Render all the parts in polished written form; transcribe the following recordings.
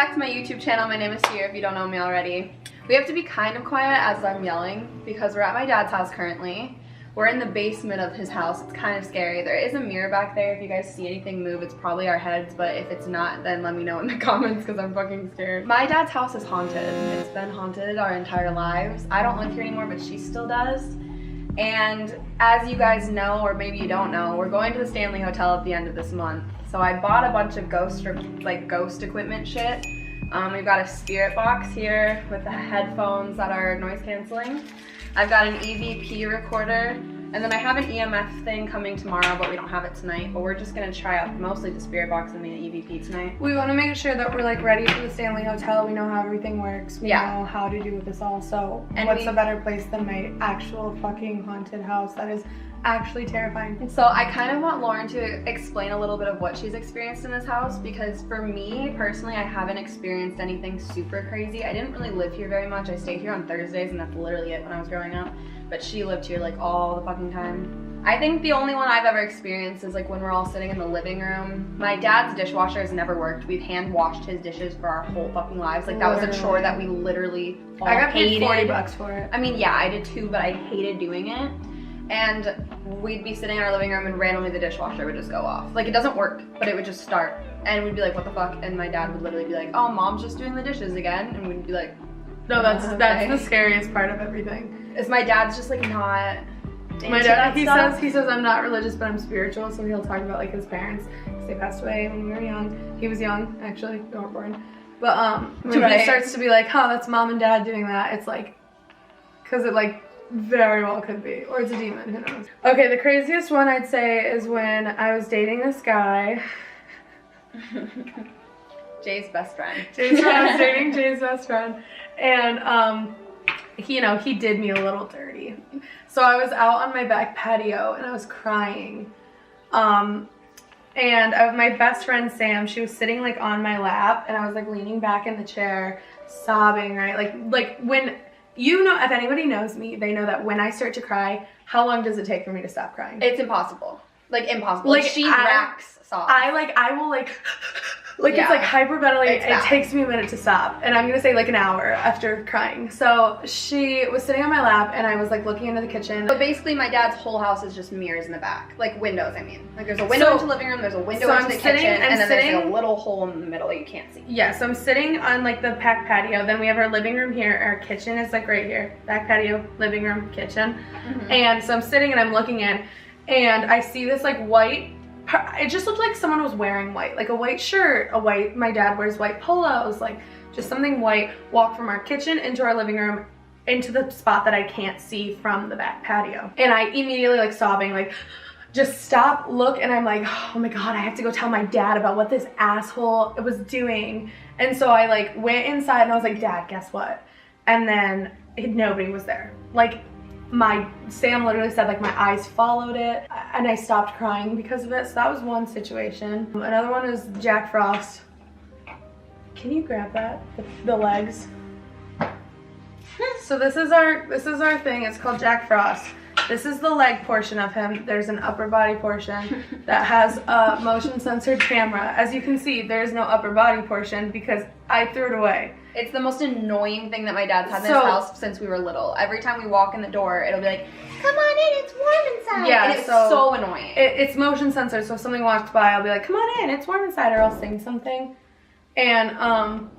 back to my YouTube channel. My name is Ciara if you don't know me already. We have to be kind of quiet as I'm yelling because we're at my dad's house currently. We're in the basement of his house. It's kind of scary. There is a mirror back there. If you guys see anything move, it's probably our heads, but if it's not, then let me know in the comments because I'm fucking scared. My dad's house is haunted. It's been haunted our entire lives. I don't live here anymore, but she still does. And as you guys know, or maybe you don't know, we're going to the Stanley Hotel at the end of this month. So I bought a bunch of ghost equipment shit. We've got a spirit box here with the headphones that are noise canceling. I've got an EVP recorder, and then I have an EMF thing coming tomorrow, but we don't have it tonight. But we're just gonna try out mostly the spirit box and the EVP tonight. We want to make sure that we're like ready for the Stanley Hotel. We know how everything works. We know how to do this all. So what's a better place than my actual fucking haunted house that is actually terrifying. So I kind of want Lauren to explain a little bit of what she's experienced in this house, because for me personally, I haven't experienced anything super crazy. I didn't really live here very much. I stayed here on Thursdays and that's literally it when I was growing up, but she lived here like all the fucking time. I think the only one I've ever experienced is like when we're all sitting in the living room. My dad's dishwasher has never worked. We've hand washed his dishes for our whole fucking lives. Like that was a chore that we literally all hated. I got paid $40 for it. I mean, yeah, I did too, but I hated doing it. And we'd be sitting in our living room and randomly the dishwasher would just go off. Like it doesn't work, but it would just start. And we'd be like, what the fuck? And my dad would literally be like, oh, mom's just doing the dishes again. And we'd be like, no, that's the scariest part of everything. Is my dad's just like not into my dad, that he says I'm not religious, but I'm spiritual. So he'll talk about like his parents, because they passed away when we were young. He was young, actually, we weren't born. But when he starts to be like, oh, that's mom and dad doing that, it's like, because it like, very well could be, or it's a demon, who knows. Okay, the craziest one I'd say is when I was dating this guy. Jay's best friend. I was dating Jay's best friend, and he did me a little dirty. So I was out on my back patio and I was crying, and my best friend Sam, she was sitting like on my lap, and I was like leaning back in the chair, sobbing, right? Like when. You know, if anybody knows me, they know that when I start to cry, how long does it take for me to stop crying? It's impossible. Like impossible. Like she racks sobs. I will it's like hyperventilating. It takes me a minute to stop. And I'm gonna say like an hour after crying. So she was sitting on my lap and I was like looking into the kitchen. But basically my dad's whole house is just mirrors in the back. Like windows, I mean. Like there's a window into the living room, there's a window into the kitchen, and then there's like a little hole in the middle that you can't see. Yeah, so I'm sitting on like the back patio. Then we have our living room here. Our kitchen is like right here. Back patio, living room, kitchen. Mm-hmm. And so I'm sitting and I'm looking in, and I see this like white, it just looked like someone was wearing white, like a white shirt, my dad wears white polos, like just something white, walk from our kitchen into our living room, into the spot that I can't see from the back patio. And I immediately like sobbing, like just stop, look, and I'm like, oh my God, I have to go tell my dad about what this asshole was doing. And so I like went inside and I was like, Dad, guess what? And then nobody was there. Like Sam literally said like my eyes followed it, and I stopped crying because of it. So that was one situation. Another one is Jack Frost. Can you grab that? The legs. So this is our thing. It's called Jack Frost. This is the leg portion of him. There's an upper body portion that has a motion censored camera. As you can see, there's no upper body portion because I threw it away. It's the most annoying thing that my dad's had in his house since we were little. Every time we walk in the door, it'll be like, come on in, it's warm inside. Yeah, and it's so annoying. It's motion censored, so if something walks by, I'll be like, come on in, it's warm inside, or I'll sing something. And,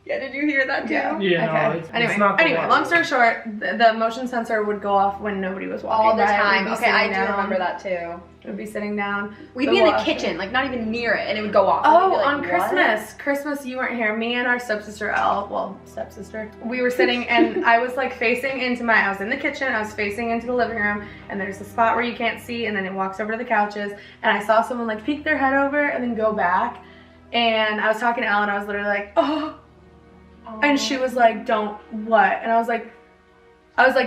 yeah, did you hear that too? Yeah, okay. No, it's not anyway, long story short, the motion sensor would go off when nobody was walking. All the time. Okay, I do remember that too. We'd be sitting down. We'd be in the kitchen, like not even near it, and it would go off. Oh, like, on Christmas you weren't here. Me and our stepsister stepsister, we were sitting, and I was like I was in the kitchen, I was facing into the living room, and there's a spot where you can't see, and then it walks over to the couches, and I saw someone like peek their head over and then go back, and I was talking to Ellen, I was literally like, oh. And she was like, don't what? And I was like,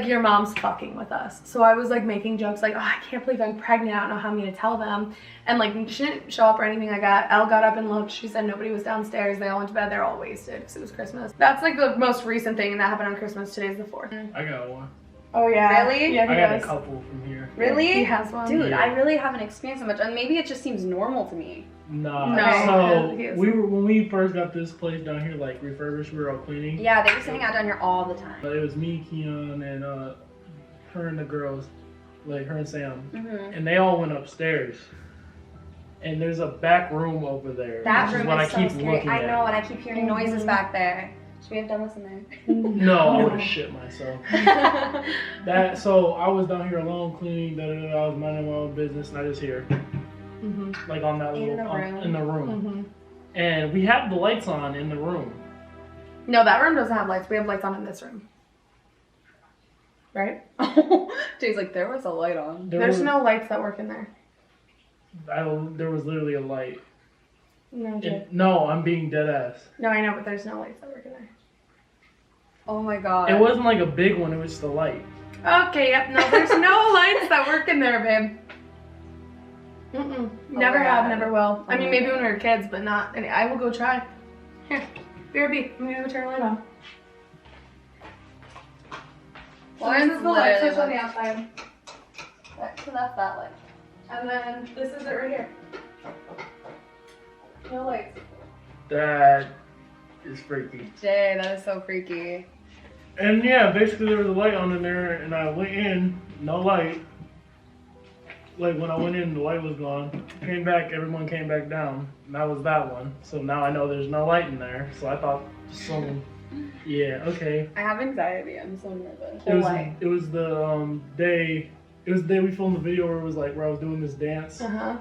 your mom's fucking with us. So I was like making jokes like, oh, I can't believe I'm pregnant. I don't know how I'm gonna tell them. And like she didn't show up or anything like that. Elle got up and looked. She said nobody was downstairs. They all went to bed. They're all wasted because it was Christmas. That's like the most recent thing, and that happened on Christmas. Today's the 4th. I got one. Oh yeah. Really? Yeah, I got a couple from here. Really? He has one. Dude, Yeah. I really haven't experienced it much, and maybe it just seems normal to me. Nah. No, he So has when we first got this place down here, like refurbished, we were all cleaning. Yeah, they used to hang out down here all the time. But it was me, Keon, and her and the girls, like her and Sam, Mm-hmm. and they all went upstairs. And there's a back room over there. That which is room what is I so keep scary. looking I at. know, and I keep hearing noises back there. Should we have done this in there? No, I would have shit myself. So I was down here alone cleaning. I was minding my own business, and I just hear like on that In little the room. in the room. Mm-hmm. And we have the lights on in the room. No, that room doesn't have lights. We have lights on in this room. Right? Jay's like, there was a light on. There's no lights that work in there. There was literally a light. No, Jay. No, I'm being dead ass. No, I know, but there's no lights that work in there. Oh my god. It wasn't like a big one. It was just a light. Okay, yep. No, there's no lights that work in there, babe. Mm-mm. Never my have, God. never will. I Oh mean, my maybe God. when we were kids, but not. And I will go try. Here, BRB. I'm gonna go turn the light on. Lauren's This is the light switch literally on the outside. So that's that light. And then this is it right here. No lights. That is freaky. Jay, that is so freaky. And yeah, basically there was a light on in there, and I went in, no light. Like when I went in, the light was gone. Came back, everyone came back down, and that was that one. So now I know there's no light in there. So I thought someone, yeah, okay. I have anxiety. I'm so nervous. It was the day. It was the day we filmed the video where it was like where I was doing this dance, Uh-huh.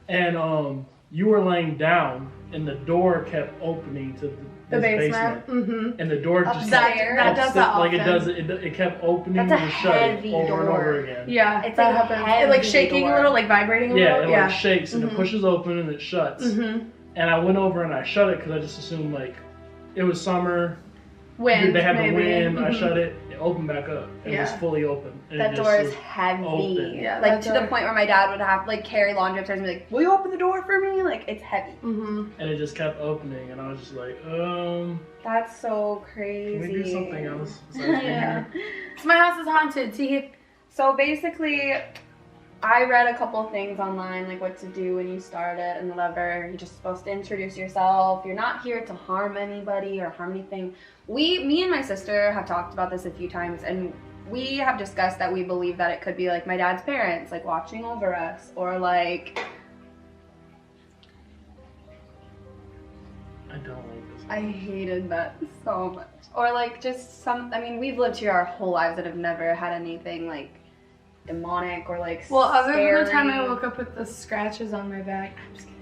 and you were laying down, and the door kept opening to The this basement. Mm-hmm. and the door just That does that like it often. does it kept opening That's a and shutting heavy over and door. over again. Yeah, It's that like a happens. It like heavy shaking door. a little, like vibrating a Yeah, little. it like shakes and Mhm. it pushes open and it shuts. Mm-hmm. And I went over and I shut it because I just assumed like it was summer. Wind. They had maybe. the wind. I Mhm. shut it. It opened back up. It was Yeah. fully open. And That it door just is was heavy. open. Yeah, Like that to the door- point where my dad would have like carry laundry upstairs and be like, "Will you open the door for me?" Like it's heavy. Mhm. And it just kept opening, and I was just like, That's so can crazy. we do something else? besides being Yeah. here? So my house is haunted. Teeth. So basically, I read a couple things online, like what to do when you start it and whatever. You're just supposed to introduce yourself. You're not here to harm anybody or harm anything. Me and my sister have talked about this a few times, and we have discussed that we believe that it could be like my dad's parents, like watching over us, or like I don't like this. I hated that so much. Or like just I mean, we've lived here our whole lives and have never had anything like demonic or like Well, other than the time I scary. woke up with the scratches on my back. I'm just kidding.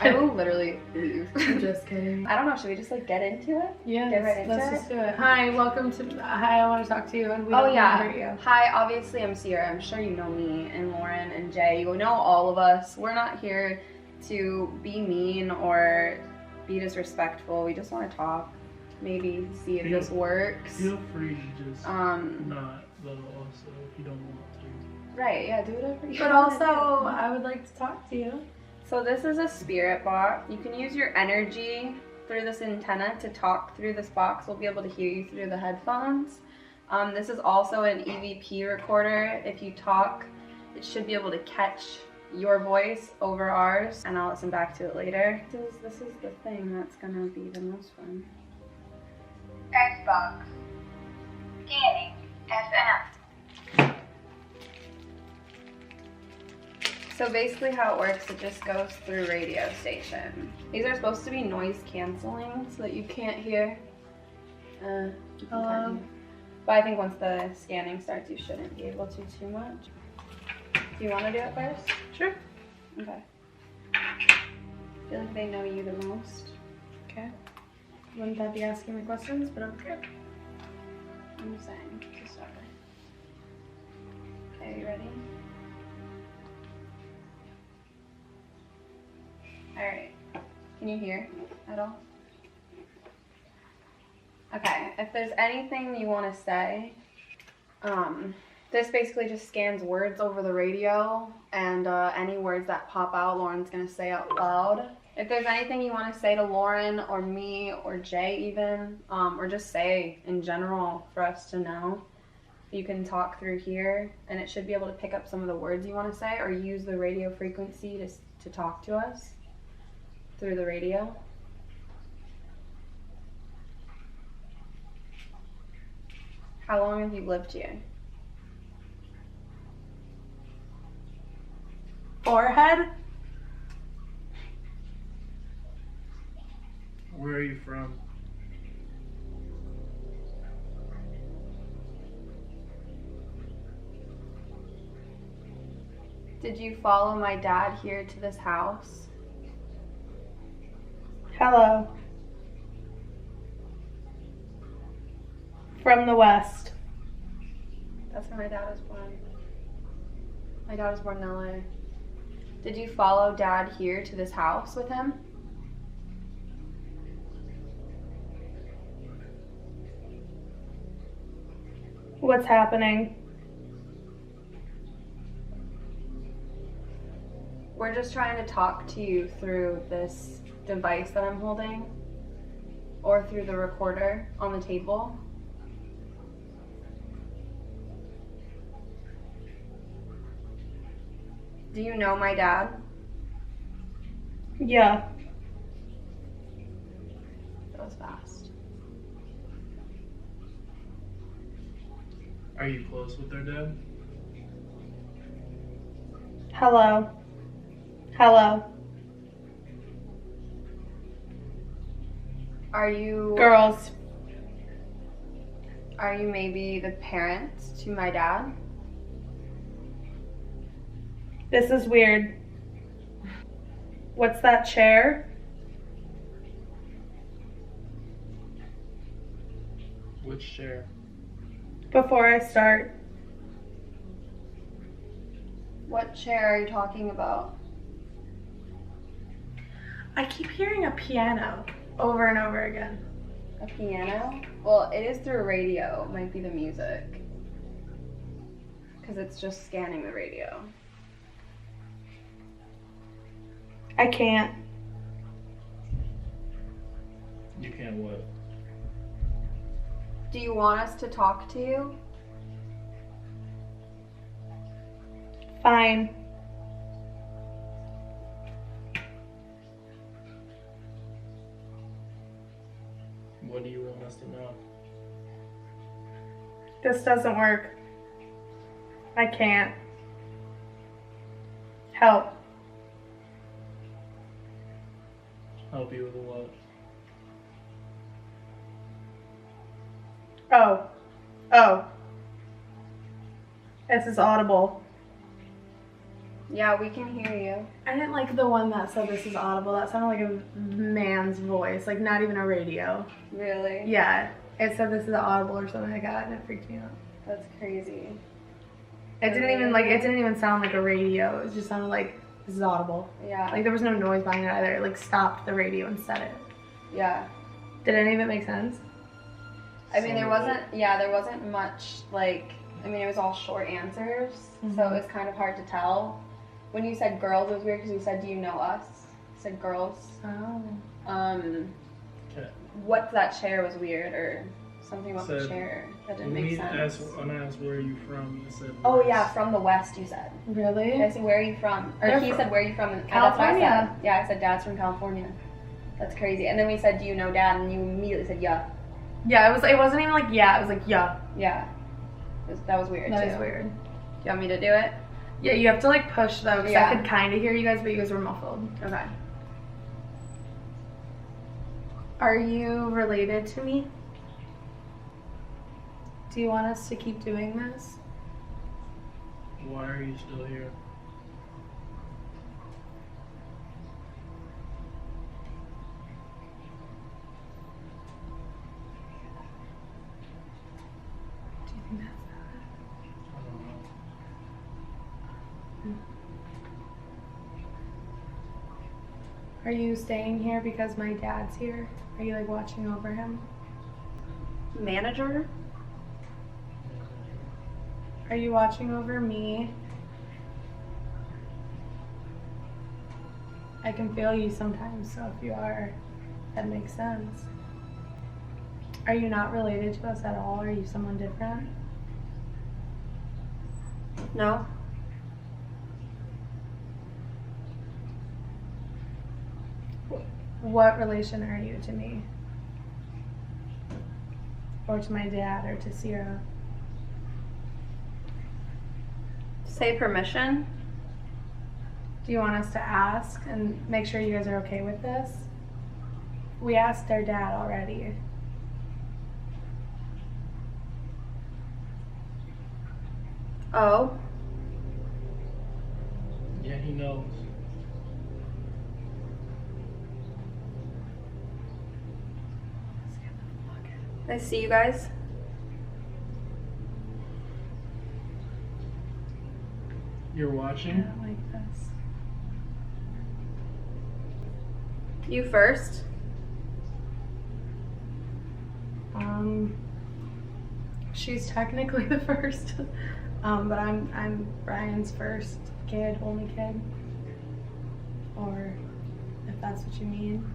I will literally leave. I'm just kidding. I don't know, should we just like get into it? Yeah, Get right into let's it? just do it. Hi, welcome to. Hi, I want to talk to you, and we Oh don't yeah. want to hurt you. Hi, obviously I'm Ciara. I'm sure you know me and Lauren and Jay. You know all of us. We're not here to be mean or be disrespectful. We just want to talk. Maybe see if this works. Feel free to just not, though, also, if you don't want to. Right, yeah, do whatever you But want. also, I would like to talk to you. So this is a spirit box. You can use your energy through this antenna to talk through this box. We'll be able to hear you through the headphones. This is also an EVP recorder. If you talk, it should be able to catch your voice over ours, and I'll listen back to it later. This is the thing that's gonna be the most fun. Xbox. Scanning. FM. So basically how it works, it just goes through radio station. These are supposed to be noise canceling so that you can't hear. You can kind of hear. But I think once the scanning starts, you shouldn't be able to too much. Do you want to do it first? Sure. Okay. I feel like they know you the most. Okay. Wouldn't that be asking the questions? But okay. I'm just saying to start. Okay, you ready? Alright. Can you hear at all? Okay, if there's anything you want to say, this basically just scans words over the radio, and any words that pop out, Lauren's going to say out loud. If there's anything you want to say to Lauren or me or Jay even, or just say in general for us to know, you can talk through here, and it should be able to pick up some of the words you want to say, or use the radio frequency to talk to us through the radio. How long have you lived here? Forehead? Where are you from? Did you follow my dad here to this house? Hello. From the West. That's where my dad was born. My dad was born in LA. Did you follow Dad here to this house with him? What's happening? We're just trying to talk to you through this device that I'm holding, or through the recorder on the table. Do you know my dad? Yeah. That was fast. Are you close with their dad? Hello. Hello. Are you Girls. Are you maybe the parents to my dad? This is weird. What's that chair? Which chair? Before I start. What chair are you talking about? I keep hearing a piano over and over again. A piano? Well, it is through radio. It might be the music. Because it's just scanning the radio. I can't. You can't what? Do you want us to talk to you? Fine. What do you want us to know? This doesn't work. I can't. Help. Help you with what? Oh. Oh. This is audible. Yeah, we can hear you. I didn't like the one that said this is audible. That sounded like a man's voice, like not even a radio. Really? Yeah. It said this is audible or something like that, and it freaked me out. That's crazy. It didn't even sound like a radio. It just sounded like this is audible. Yeah. Like there was no noise behind it either. It like stopped the radio and said it. Yeah. Did any of it make sense? I mean, there wasn't much, like, I mean, it was all short answers, so it was kind of hard to tell. When you said girls, it was weird because you said, do you know us? You said girls. Oh. Okay. What that chair was weird, or something about the Said, chair that didn't make sense. When I asked where are you from, you said Oh West. yeah, from the West, you said. Really? I said, where are you from? Or They're he from said, where are you from? And California. That's what I said. Yeah, I said, Dad's from California. That's crazy. And then we said, do you know Dad? And you immediately said, yeah. Yeah, it wasn't even like yeah, it was like yeah. Yeah. That was weird, That too. is weird. Do you want me to do it? Yeah, you have to like push though, because Yeah. I could kind of hear you guys, but you guys were muffled. Okay. Are you related to me? Do you want us to keep doing this? Why are you still here? Do you think that's I don't know. Are you staying here because my dad's here? Are you like watching over him? Manager? Are you watching over me? I can feel you sometimes, so if you are, that makes sense. Are you not related to us at all? Are you someone different? No? What relation are you to me? Or to my dad or to Ciara? Say permission. Do you want us to ask and make sure you guys are okay with this? We asked their dad already. Oh. Yeah, he knows. I see you guys. You're I watching? don't like this. You first. She's technically the first, but I'm Brian's first kid, only kid, or if that's what you mean.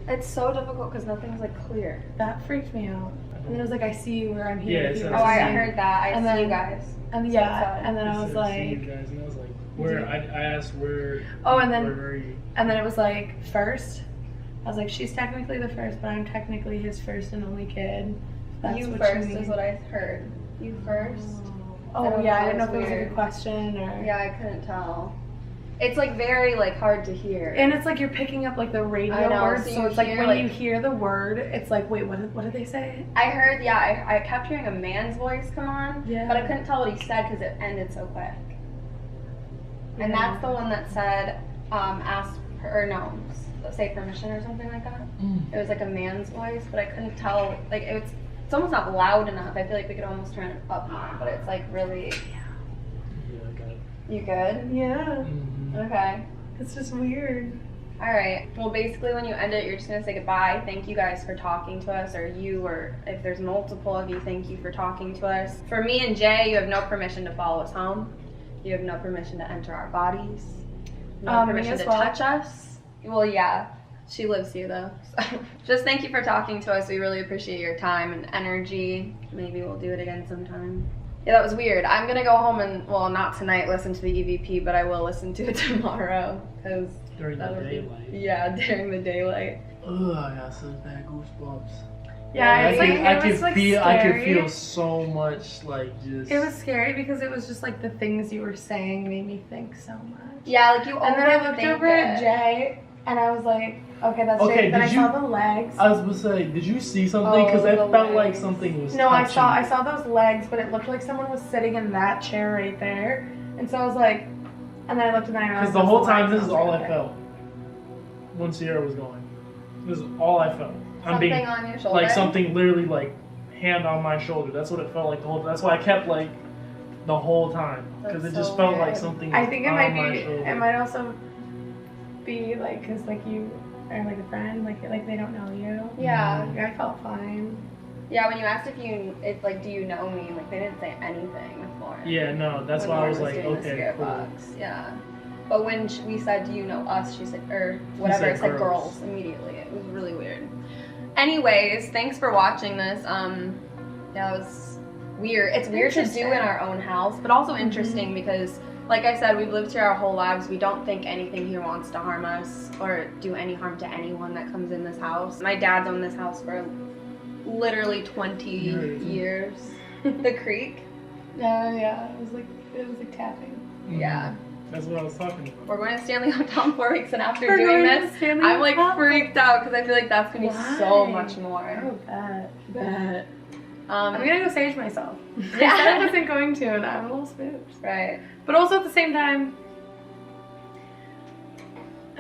It's so difficult because nothing's like clear. That freaked me out. And then it was like, I see you where I'm here. Yeah, with it you. says- Oh, I Yeah. heard that. I And see then- you guys. And So yeah, sad. and then I He was said, "See you like, guys," and I was like, where? I asked where. oh, and then Where are you? And then it was like, first. I was like, she's technically the first, but I'm technically his first and only kid. That's You what first you mean. is what I heard. You first? I Oh don't yeah, know, I didn't know if it's it was like weird. a question or. Yeah, I couldn't tell. It's like very like hard to hear. And it's like you're picking up like the radio I know, words, so so you it's like hear, when like- you hear the word, it's like, wait, what did they say? I heard, yeah, I kept hearing a man's voice come on, Yeah. but I couldn't tell what he said because it ended so quick. And Yeah. that's the one that said, ask, or no, say permission or something like that. It was like a man's voice, but I couldn't tell, like it's almost not loud enough. I feel like we could almost turn it up more, but it's like really, Yeah, I got it. you good? Yeah, Okay. it's just weird. All right. Well, basically, when you end it, you're just going to say goodbye. Thank you guys for talking to us, or you, or if there's multiple of you, thank you for talking to us. For me and Jay, you have no permission to follow us home. You have no permission to enter our bodies. No Me permission as to well. touch us. Well, yeah. She lives here, though. So just thank you for talking to us. We really appreciate your time and energy. Maybe we'll do it again sometime. Yeah, that was weird. I'm going to go home and, well, not tonight, listen to the EVP, but I will listen to it tomorrow. Because During the daylight. yeah, during the daylight. Ugh, I got such bad goosebumps. Yeah, it's like I it could was like feel. I could scary. feel so much like just. It was scary because it was just like the things you were saying made me think so much. Yeah, like you And then I looked overthink over at it. Jay and I was like, okay, that's Okay, Jay. Then I did saw you- the legs. I was gonna say, did you see something? Because Oh, I the felt like legs. something was. No, I touching saw those legs, but it looked like someone was sitting in that chair right there. And so I was like, and then I looked and I realized Because the whole those time, legs this is was all right I there. felt. When Ciara was going, this is all I felt. I'm Something being on your shoulder. like something literally like hand on my shoulder. That's what it felt like the whole. That's why I kept like the whole time because That's it just so felt weird. like something. I think it on might my be, shoulder. it might also be like, cause like you are like a friend, like they don't know you. Yeah. Like, I felt fine. Yeah, when you asked if like, do you know me? Like, they didn't say anything with Lauren. Yeah, no, that's When why I was Lauren like, doing the okay, spirit cool. box. Yeah. But when we said, do you know us? She said, or whatever, said it said girls. girls immediately. It was really weird. Anyways, thanks for watching this. Yeah, it was weird. It's weird to do Interesting. in our own house, but also interesting because, like I said, we've lived here our whole lives. We don't think anything here wants to harm us or do any harm to anyone that comes in this house. My dad's owned this house for literally 20 years. The creek. Yeah, it was like tapping. Yeah. That's what I was talking about. We're going to Stanley Hotel in 4 weeks, and after We're doing going to this, Stanley I'm like Hotel? freaked out because I feel like that's going to be so Why? much more. Oh, bet. Um, I'm gonna go sage myself. Yeah. I said I wasn't going to, and I'm a little spooked. right. But also at the same time,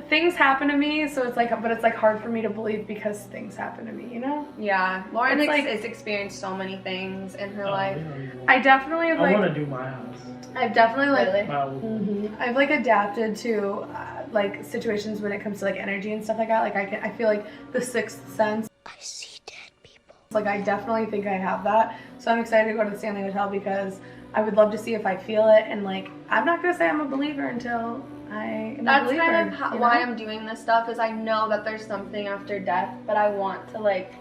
things happen to me, so it's like, but it's like hard for me to believe because things happen to me, you know? Yeah. Lauren It's like- has experienced so many things in her Oh, life. we don't even- I definitely have I want like, to do my house. I've definitely like, Really? My old- I've like adapted to like situations when it comes to like energy and stuff like that. Like I feel like the sixth sense. I see dead people. Like I definitely think I have that. So I'm excited to go to the Stanley Hotel because I would love to see if I feel it. And like I'm not gonna say I'm a believer until I am a That's believer. kind of you why know? I'm doing this stuff is I know that there's something after death, but I want to like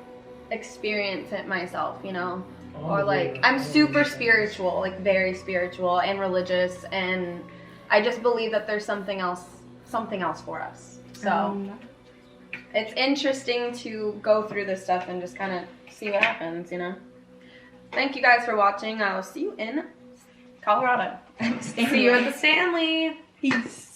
experience it myself, you know? Or like, I'm super spiritual, like very spiritual and religious, and I just believe that there's something else for us. So it's interesting to go through this stuff and just kind of see what happens, you know. Thank you guys for watching. I will see you in Colorado. See you at the Stanley. Peace.